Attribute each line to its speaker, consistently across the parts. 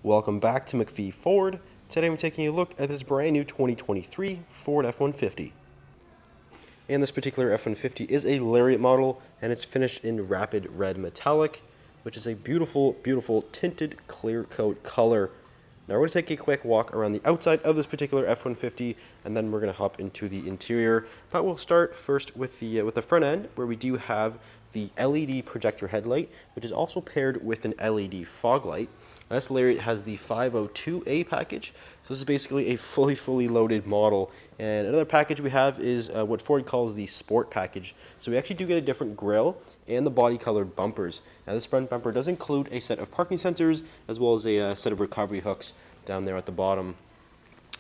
Speaker 1: Welcome back to McPhee Ford. Today I'm taking a look at this brand new 2023 Ford F-150. And this particular F-150 is a Lariat model, and it's finished in rapid red metallic, which is a beautiful, beautiful tinted clear coat color. Now we're going to take a quick walk around the outside of this particular F-150, and then we're going to hop into the interior. But we'll start first with the front end, where we do have the LED projector headlight, which is also paired with an LED fog light. This Lariat has the 502A package, so this is basically a fully loaded model. And another package we have is what Ford calls the Sport package. So we actually do get a different grille and the body-colored bumpers. Now this front bumper does include a set of parking sensors as well as a set of recovery hooks down there at the bottom.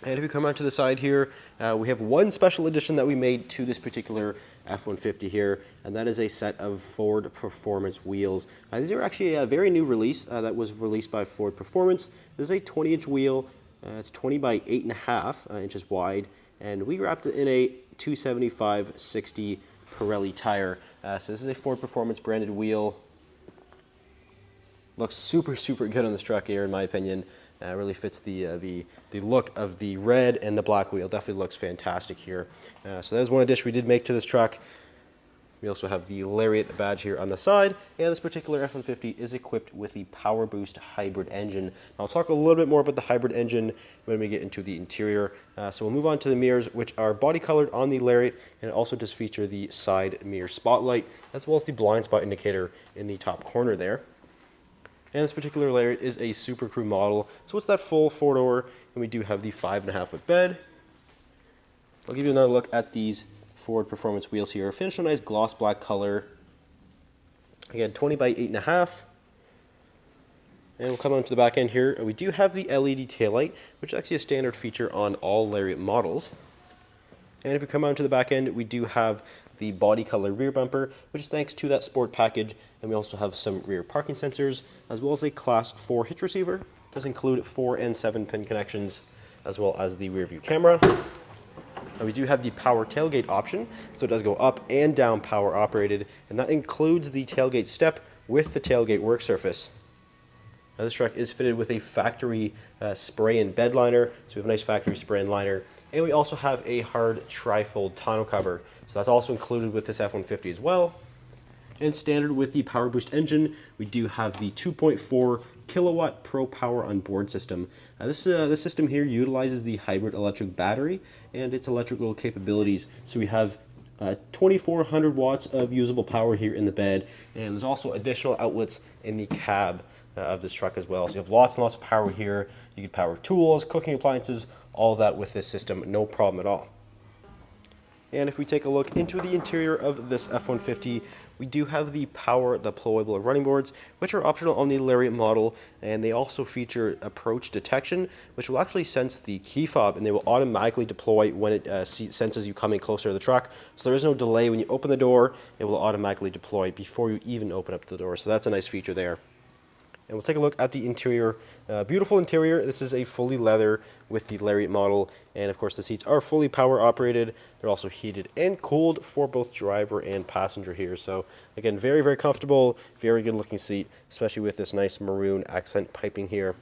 Speaker 1: And if you come out to the side here, we have one special addition that we made to this particular F-150 here, and that is a set of Ford Performance wheels. These are actually a very new release that was released by Ford Performance. This is a 20-inch wheel. It's 20 by 8.5 inches wide, and we wrapped it in a 275/60 Pirelli tire. So this is a Ford Performance branded wheel. Looks super good on this truck here, in my opinion. Really fits the look of the red and the black wheel. Definitely looks fantastic here. So that is one addition we did make to this truck. We also have the Lariat badge here on the side, and this particular F-150 is equipped with the PowerBoost hybrid engine. I'll talk a little bit more about the hybrid engine when we get into the interior. So we'll move on to the mirrors, which are body colored on the Lariat, and it also does feature the side mirror spotlight, as well as the blind spot indicator in the top corner there. And this particular Lariat is a Super Crew model, so it's that full four-door, and we do have the 5.5-foot bed. I'll give you another look at these Ford Performance wheels here. Finished in a nice gloss black color. Again, 20 by 8.5. And we'll come on to the back end here. We do have the LED taillight, which is actually a standard feature on all Lariat models. And if we come on to the back end, we do have the body color rear bumper, which is thanks to that Sport package, and we also have some rear parking sensors, as well as a Class 4 hitch receiver. It does include 4 and 7 pin connections, as well as the rear view camera. And we do have the power tailgate option, so it does go up and down power operated, and that includes the tailgate step with the tailgate work surface. Now this truck is fitted with a factory spray and bed liner, so we have a nice factory spray and liner. And we also have a hard tri-fold tonneau cover, so that's also included with this F-150 as well. And standard with the PowerBoost engine, we do have the 2.4 kilowatt Pro Power on board system. This system here utilizes the hybrid electric battery and its electrical capabilities. So we have 2,400 watts of usable power here in the bed, and there's also additional outlets in the cab of this truck as well. So you have lots and lots of power here. You can power tools, cooking appliances, all of that with this system, no problem at all. And if we take a look into the interior of this F-150, we do have the power deployable running boards, which are optional on the Lariat model, and they also feature approach detection, which will actually sense the key fob, and they will automatically deploy when it senses you coming closer to the truck. So there is no delay. When you open the door, it will automatically deploy before you even open up the door. So that's a nice feature there. And we'll take a look at the interior. Beautiful interior. This is a fully leather with the Lariat model, and of course the seats are fully power operated. They're also heated and cooled for both driver and passenger here. So again, very comfortable, very good looking seat, especially with this nice maroon accent piping here.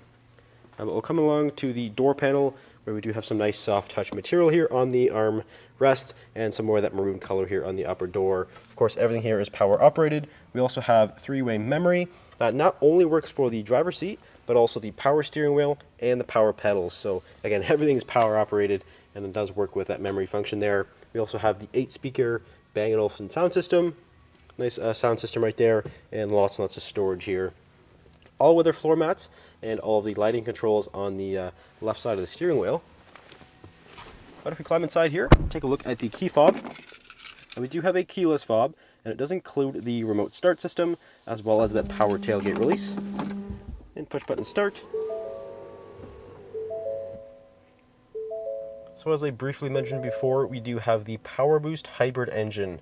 Speaker 1: But we'll come along to the door panel, where we do have some nice soft touch material here on the arm rest, and some more of that maroon color here on the upper door. Of course, everything here is power operated. We also have 3-way memory that not only works for the driver's seat, but also the power steering wheel and the power pedals. So again, everything is power operated, and it does work with that memory function there. We also have the 8-speaker Bang & Olufsen sound system. Nice sound system right there, and lots of storage here. All weather floor mats, and all of the lighting controls on the left side of the steering wheel. But if we climb inside here, take a look at the key fob. And we do have a keyless fob, and it does include the remote start system, as well as that power tailgate release. And push button start. So as I briefly mentioned before, we do have the PowerBoost hybrid engine,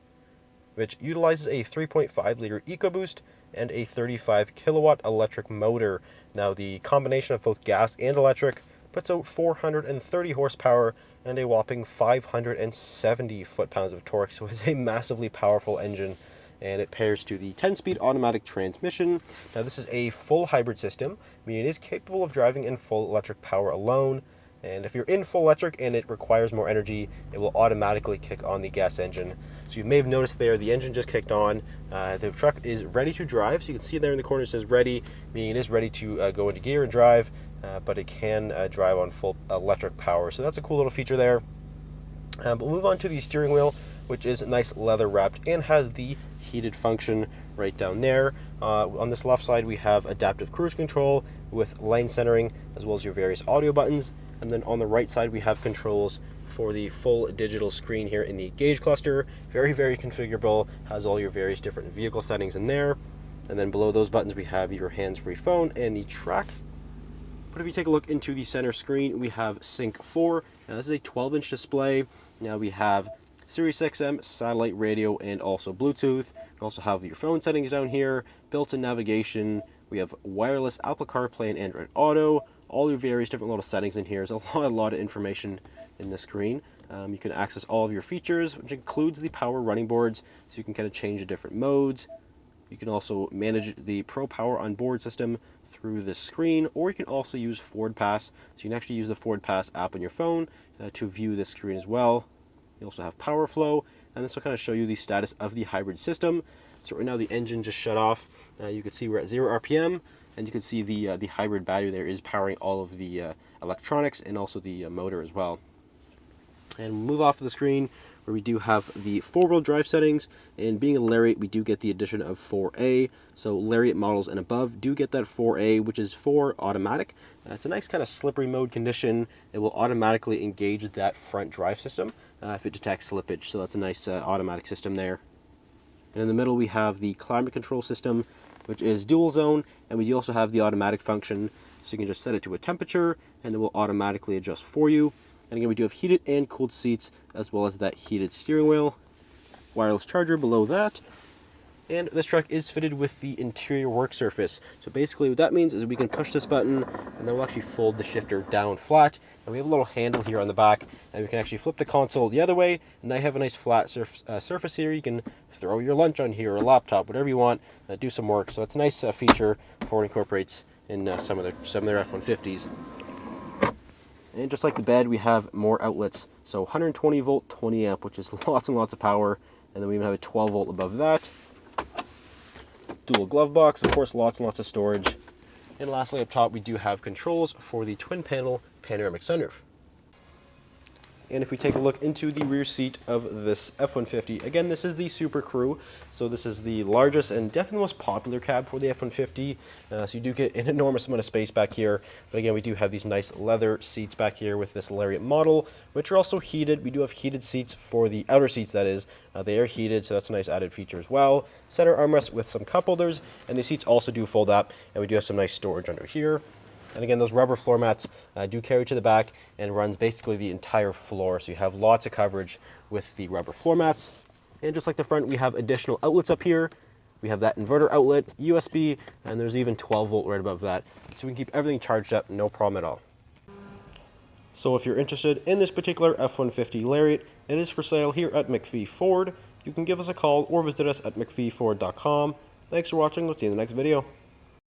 Speaker 1: which utilizes a 3.5-liter EcoBoost and a 35 kilowatt electric motor. Now the combination of both gas and electric puts out 430 horsepower and a whopping 570 foot-pounds of torque, so it's a massively powerful engine. and it pairs to the 10-speed automatic transmission. Now this is a full hybrid system, meaning it is capable of driving in full electric power alone. And if you're in full electric and it requires more energy, it will automatically kick on the gas engine. So you may have noticed there, the engine just kicked on. The truck is ready to drive. So you can see there in the corner it says ready, meaning it is ready to go into gear and drive, but it can drive on full electric power. So that's a cool little feature there. But we'll move on to the steering wheel, which is nice leather wrapped and has the heated function right down there. On this left side, we have adaptive cruise control with lane centering, as well as your various audio buttons. And then on the right side, we have controls for the full digital screen here in the gauge cluster. Very, very configurable, has all your various different vehicle settings in there. And then below those buttons, we have your hands-free phone and the track. But if you take a look into the center screen, we have Sync 4. Now this is a 12-inch display. Now we have Sirius XM, satellite radio, and also Bluetooth. We also have your phone settings down here, built-in navigation. We have wireless Apple CarPlay and Android Auto. All your various different little settings in here. There's a lot of information in the screen. You can access all of your features, which includes the power running boards, so you can kind of change the different modes. You can also manage the Pro Power onboard system through the screen, or you can also use Ford Pass. So you can actually use the Ford Pass app on your phone to view this screen as well. You also have Power Flow, and this will kind of show you the status of the hybrid system. So right now the engine just shut off. You can see we're at 0 RPM. And you can see the hybrid battery there is powering all of the electronics and also the motor as well. And we'll move off of the screen where we do have the 4-wheel drive settings. And being a Lariat, we do get the addition of 4A. So Lariat models and above do get that 4A, which is 4 automatic. It's a nice kind of slippery mode condition. It will automatically engage that front drive system if it detects slippage. So that's a nice automatic system there. And in the middle, we have the climate control system, which is dual zone, and we do also have the automatic function, so you can just set it to a temperature and it will automatically adjust for you. And again, we do have heated and cooled seats, as well as that heated steering wheel, wireless charger below that. And this truck is fitted with the interior work surface. So basically what that means is we can push this button and then we'll actually fold the shifter down flat. And we have a little handle here on the back, and we can actually flip the console the other way. And now you have a nice flat surface here. You can throw your lunch on here or a laptop, whatever you want, do some work. So it's a nice feature Ford incorporates in some of their F-150s. And just like the bed, we have more outlets. So 120 volt, 20 amp, which is lots and lots of power. And then we even have a 12 volt above that. Dual glove box, of course, lots and lots of storage. And lastly, up top, we do have controls for the twin panel panoramic sunroof. And if we take a look into the rear seat of this F-150, again, this is the Super Crew. So this is the largest and definitely most popular cab for the F-150. So you do get an enormous amount of space back here. But again, we do have these nice leather seats back here with this Lariat model, which are also heated. We do have heated seats for the outer seats, that is. They are heated, so that's a nice added feature as well. Center armrest with some cup holders, and the seats also do fold up, and we do have some nice storage under here. And again, those rubber floor mats do carry to the back and runs basically the entire floor. So you have lots of coverage with the rubber floor mats. And just like the front, we have additional outlets up here. We have that inverter outlet, USB, and there's even 12 volt right above that. So we can keep everything charged up, no problem at all. So if you're interested in this particular F-150 Lariat, it is for sale here at McPhee Ford. You can give us a call or visit us at mcpheeford.com. Thanks for watching. We'll see you in the next video.